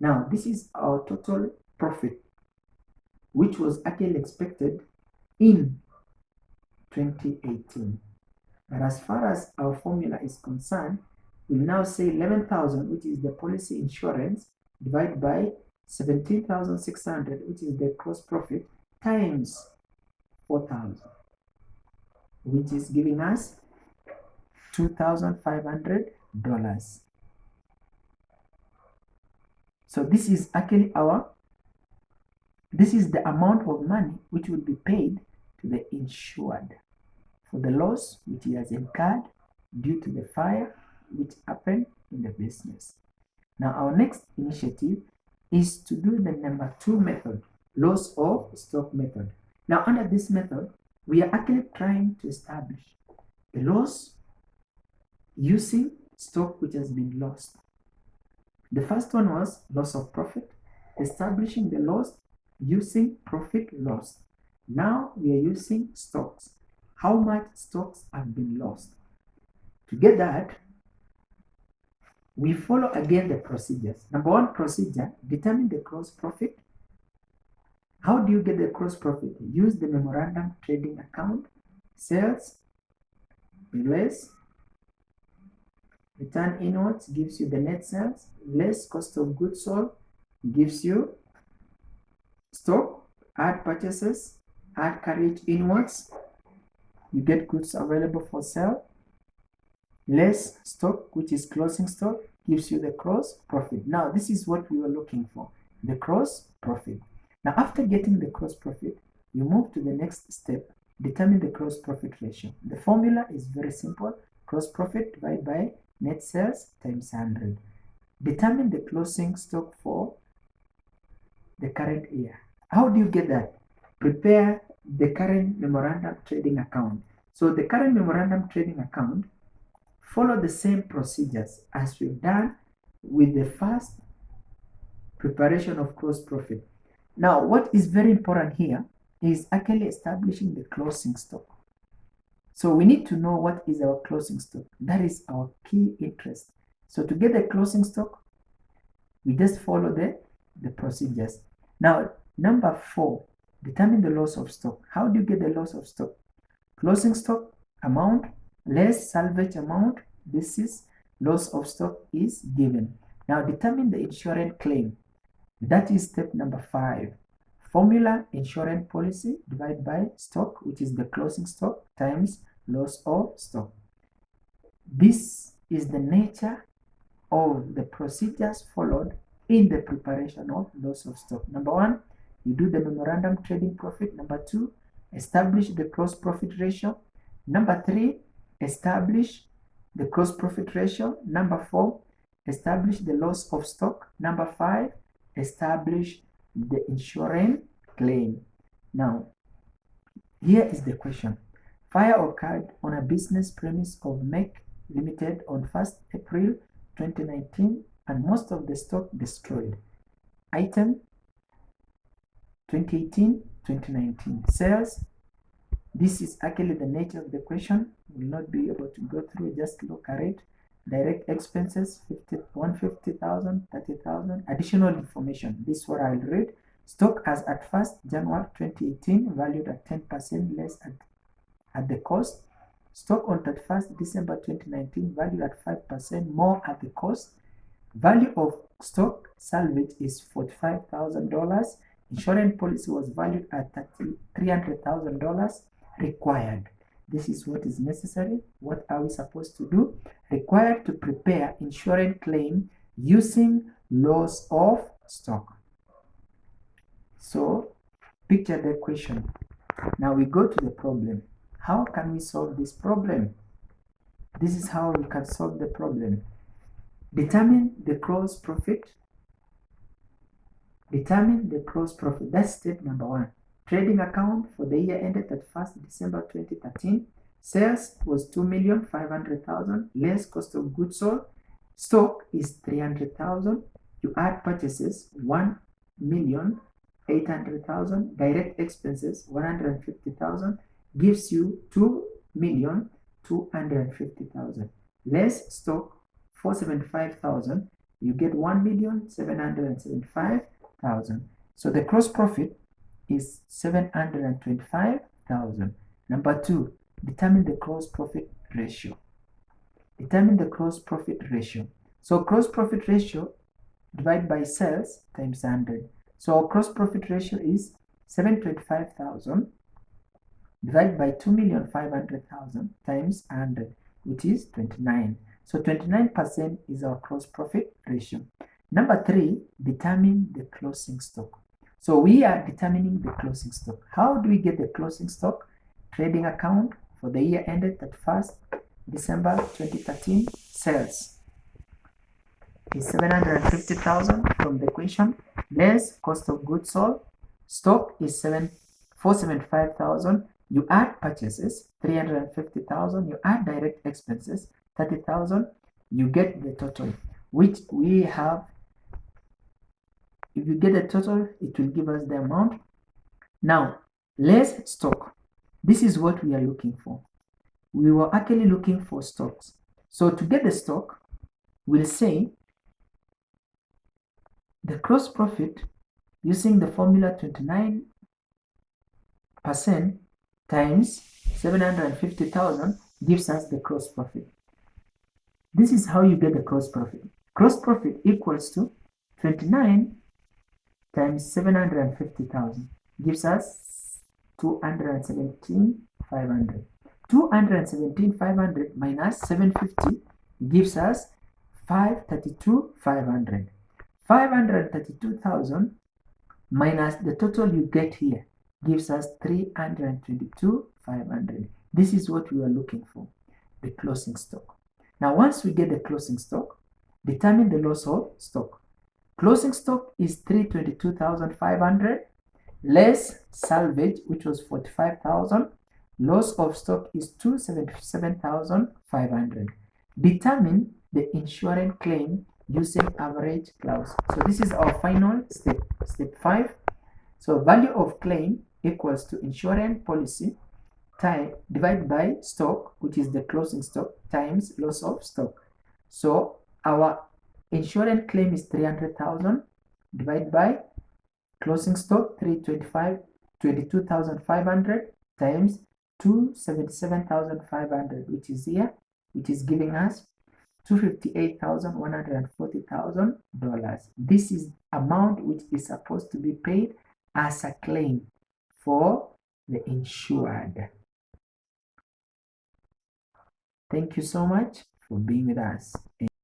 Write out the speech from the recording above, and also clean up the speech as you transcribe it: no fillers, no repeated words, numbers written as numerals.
Now, this is our total profit, which was actually expected in 2018. But as far as our formula is concerned, we now say 11,000, which is the policy insurance, divided by 17,600, which is the gross profit, times 4,000, which is giving us $2,500. So this is actually this is the amount of money which will be paid to the insured for the loss which he has incurred due to the fire which happened in the business. Now our next initiative is to do the number 2 method, loss of stock method. Now under this method, we are actually trying to establish the loss using stock which has been lost. The first one was loss of profit, establishing the loss using profit lost. Now we are using stocks. How much stocks have been lost? To get that, we follow again the procedures. Number 1 procedure, determine the gross profit. How do you get the gross profit? Use the memorandum trading account, sales, less return inwards gives you the net sales, less cost of goods sold gives you stock, add purchases, add carriage inwards, you get goods available for sale, less stock, which is closing stock, gives you the gross profit. Now this is what we were looking for, the gross profit. Now after getting the gross profit, you move to the next step, determine the gross profit ratio. The formula is very simple, gross profit divided by net sales times 100. Determine the closing stock for the current year. How do you get that? Prepare the current memorandum trading account. So the current memorandum trading account, follow the same procedures as we've done with the first preparation of gross profit. Now what is very important here is actually establishing the closing stock. So we need to know what is our closing stock. That is our key interest. So to get the closing stock, we just follow the procedures. Now, number 4, determine the loss of stock. How do you get the loss of stock? Closing stock amount less salvage amount. This is loss of stock is given. Now determine the insurance claim. That is step number 5. Formula insurance policy divided by stock, which is the closing stock, times loss of stock. This is the nature of the procedures followed in the preparation of loss of stock. Number 1, you do the memorandum trading profit. Number 2, establish the gross profit ratio. Number 3, establish the gross profit ratio. Number 4, establish the loss of stock. Number 5, establish the insurance claim. Now, here is the question. Fire occurred on a business premise of MEC Limited on 1st April 2019 and most of the stock destroyed. Item 2018-2019. Sales. This is actually the nature of the question. Will not be able to go through, just look at it. Direct expenses 150,000, 30,000. Additional information. This is what I'll read. Stock as at 1st January 2018 valued at 10% less at the cost. Stock on 31st December 2019 valued at 5% more at the cost. Value of stock salvage is $45,000. Insurance policy was valued at $300,000. Required. This is what is necessary. What are we supposed to do? Required to prepare insurance claim using loss of stock. So, picture the question. Now we go to the problem. How can we solve this problem? This is how we can solve the problem. Determine the gross profit. Determine the gross profit. That's step number 1. Trading account for the year ended at 1st December 2013. Sales was 2,500,000 less cost of goods sold. Stock is 300,000. You add purchases 1,800,000. Direct expenses 150,000 gives you 2,250,000. Less stock 475,000 you get 1,775,000. So the gross profit is 725,000. Number 2, determine the gross profit ratio. Determine the gross profit ratio. So gross profit ratio divided by sales times 100. So our gross profit ratio is 725,000 divided by 2,500,000 times 100, which is 29. So 29% is our gross profit ratio. Number 3, determine the closing stock. So we are determining the closing stock. How do we get the closing stock? Trading account for the year ended 31st December 2013. Sales is 750,000 from the equation, less cost of goods sold. Stock is 475,000. You add purchases 350,000. You add direct expenses 30,000. You get the total, which we have. If you get the total, it will give us the amount. Now, less stock. This is what we are looking for. We were actually looking for stocks. So to get the stock, we'll say the gross profit using the formula 29% times 750,000 gives us the gross profit. This is how you get the gross profit. Gross profit equals to 29 times 750,000 gives us 217,500. 217,500 minus 750 gives us 532,500. 532,000 minus the total you get here gives us 322,500. This is what we are looking for, the closing stock. Now, once we get the closing stock, determine the loss of stock. Closing stock is 322,500 less salvage, which was 45,000. Loss of stock is 277,500. Determine the insurance claim using average clause. So this is our final step, step 5. So value of claim equals to insurance policy divided by stock, which is the closing stock, times loss of stock. So our insurance claim is 300,000 divided by closing stock 22,500 times 277,500, which is here, which is giving us $258,140,000. This is amount which is supposed to be paid as a claim for the insured. Thank you so much for being with us.